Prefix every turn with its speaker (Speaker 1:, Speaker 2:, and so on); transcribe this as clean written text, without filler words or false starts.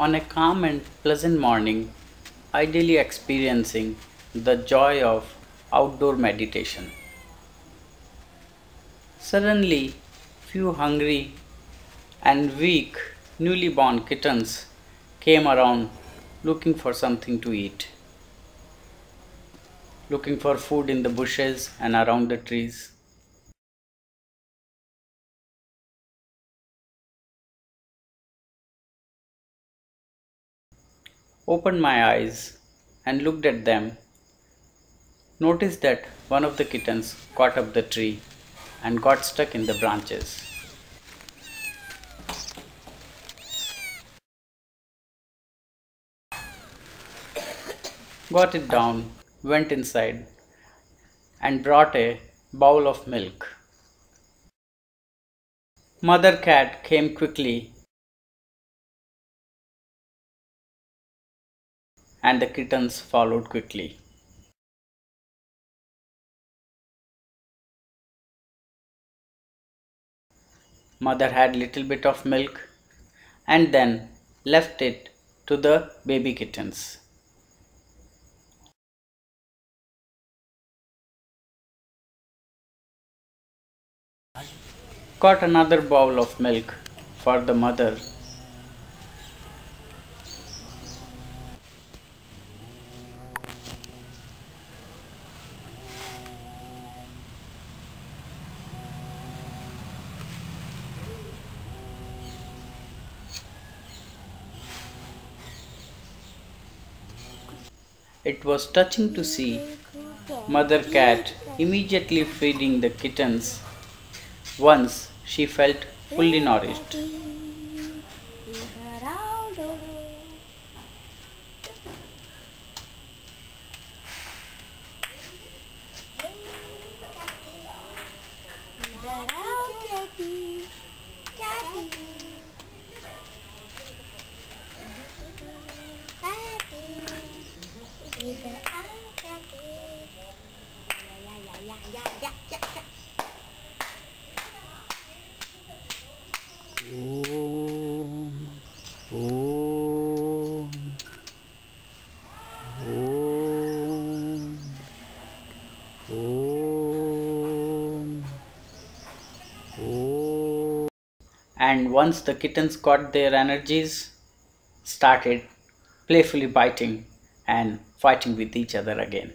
Speaker 1: On a calm and pleasant morning, ideally experiencing the joy of outdoor meditation. Suddenly, few hungry and weak newly born kittens came around looking for something to eat, looking for food in the bushes and around the trees. Opened my eyes and looked at them, noticed that one of the kittens caught up the tree and got stuck in the branches. Got it down, went inside, and brought a bowl of milk. Mother cat came quickly, and the kittens followed quickly. Mother had little bit of milk and then left it to the baby kittens. Got another bowl of milk for the mother. It was touching to see Mother cat immediately feeding the kittens once she felt fully nourished. And once the kittens got their energies, started playfully biting and fighting with each other again.